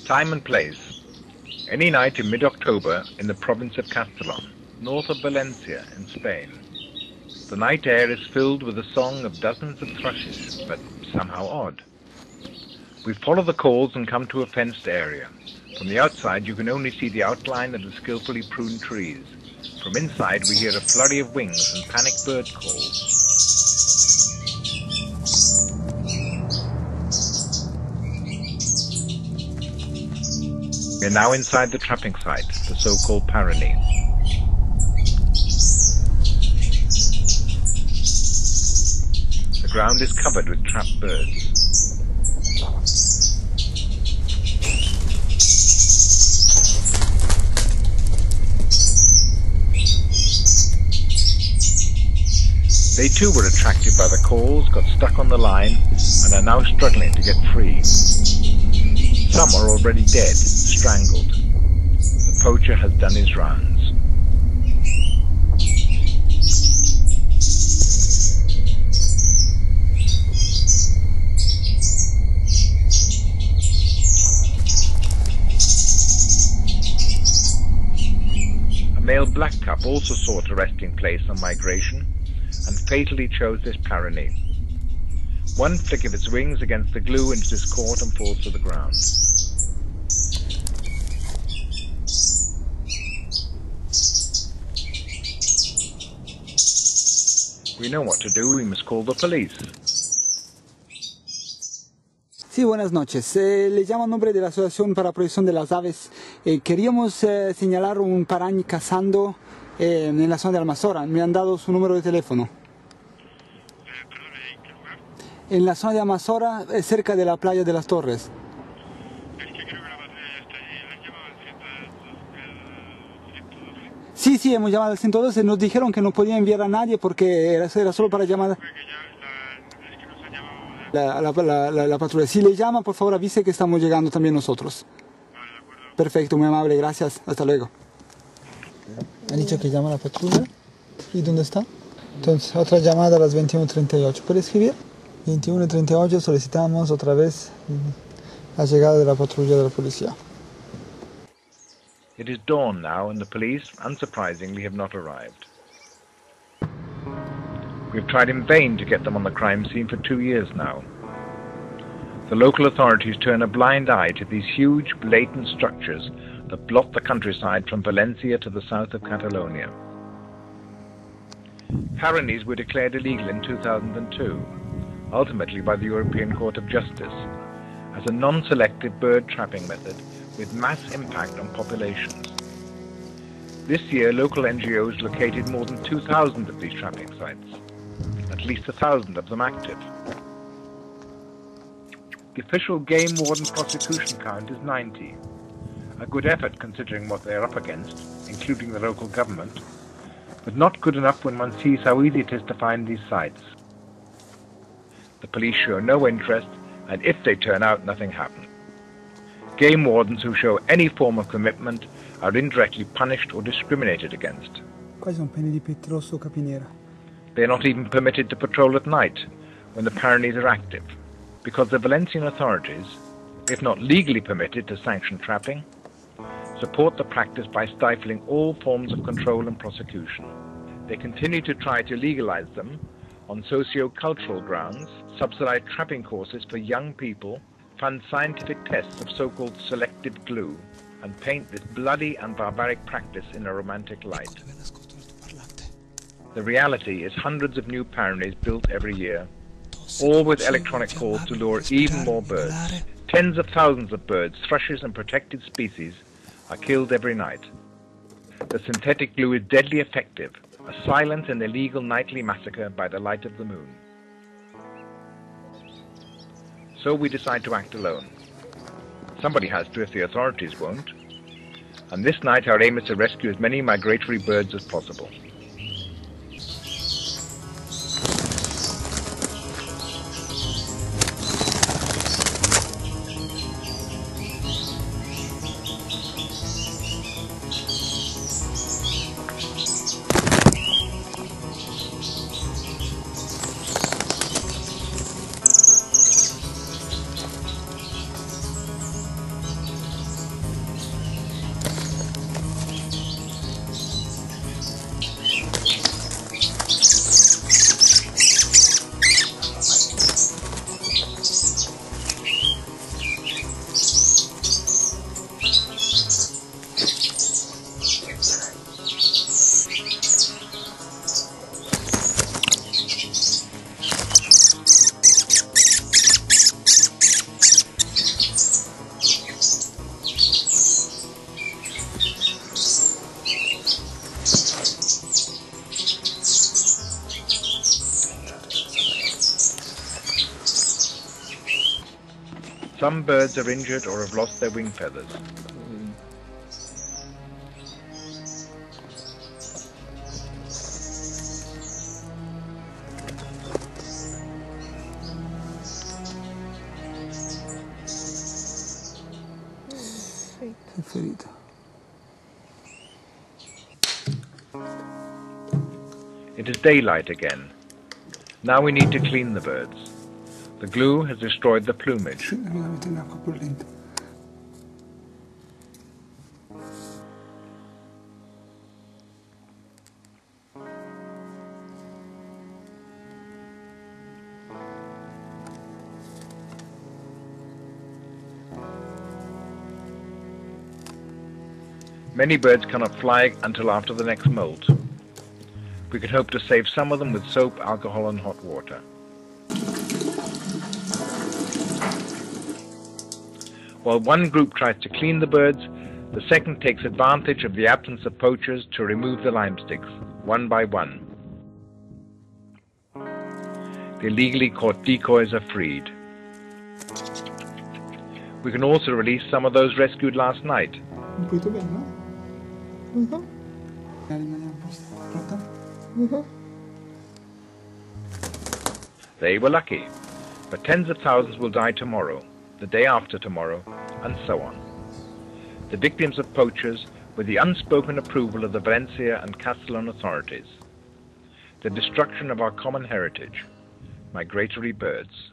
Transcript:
Time and place. Any night in mid-October in the province of Castellon, north of Valencia in Spain. The night air is filled with the song of dozens of thrushes, but somehow odd. We follow the calls and come to a fenced area. From the outside you can only see the outline of the skillfully pruned trees. From inside we hear a flurry of wings and panic bird calls. We are now inside the trapping site, the so-called Parany. The ground is covered with trapped birds. They too were attracted by the calls, got stuck on the line, and are now struggling to get free. Some are already dead, strangled. The poacher has done his rounds. A male blackcap also sought a resting place on migration, and fatally chose this Parany. One flick of its wings against the glue and it is caught and falls to the ground. We know what to do, we must call the police. Sí, buenas noches. Le llamo a nombre de la Asociación para la Protección de las Aves. Queríamos señalar un paranys cazando en la zona de Almazora. Me han dado su número de teléfono. En la zona de Almazora, cerca de la playa de las Torres. Es que creo que la patrulla ya está allí. ¿Le han llamado al 112? Sí, sí, hemos llamado al 112. Nos dijeron que no podían enviar a nadie porque era solo para llamar. Es que nos han llamado La patrulla. Si le llaman, por favor avise que estamos llegando también nosotros. Vale, de acuerdo. Perfecto, muy amable, gracias. Hasta luego. Han dicho que llama a la patrulla. ¿Y dónde está? Entonces, otra llamada a las 21:38. ¿Puede escribir? 21:38 solicitamos otra vez la llegada de la patrulla de la policía. It is dawn now and the police, unsurprisingly, have not arrived. We have tried in vain to get them on the crime scene for 2 years now. The local authorities turn a blind eye to these huge, blatant structures that blot the countryside from Valencia to the south of Catalonia. Paranys were declared illegal in 2002, ultimately by the European Court of Justice, as a non-selective bird trapping method with mass impact on populations. This year, local NGOs located more than 2,000 of these trapping sites, at least 1,000 of them active. The official game warden prosecution count is 90, a good effort considering what they are up against, including the local government, but not good enough when one sees how easy it is to find these sites. The police show no interest, and if they turn out, nothing happens. Game wardens who show any form of commitment are indirectly punished or discriminated against. Qua sono penne di petrosso capinera. They are not even permitted to patrol at night when the Paranys are active, because the Valencian authorities, if not legally permitted to sanction trapping, support the practice by stifling all forms of control and prosecution. They continue to try to legalize them on socio-cultural grounds, subsidize trapping courses for young people, fund scientific tests of so-called selective glue, and paint this bloody and barbaric practice in a romantic light. The reality is hundreds of new Paranys built every year, all with electronic calls to lure even more birds. Tens of thousands of birds, thrushes and protected species are killed every night. The synthetic glue is deadly effective, a silent and illegal nightly massacre by the light of the moon. So we decide to act alone. Somebody has to if the authorities won't. And this night our aim is to rescue as many migratory birds as possible. Some birds are injured or have lost their wing feathers. Qué ferita. It is daylight again. Now we need to clean the birds. The glue has destroyed the plumage. Sí, mira, mete el agua por lento. Many birds cannot fly until after the next molt. We can hope to save some of them with soap, alcohol and hot water. While one group tries to clean the birds, the second takes advantage of the absence of poachers to remove the lime sticks, one by one. The illegally caught decoys are freed. We can also release some of those rescued last night. Un poquito bien, ¿no? They were lucky, but tens of thousands will die tomorrow, the day after tomorrow, and so on. The victims of poachers were the unspoken approval of the Valencia and Castellon authorities. The destruction of our common heritage, migratory birds.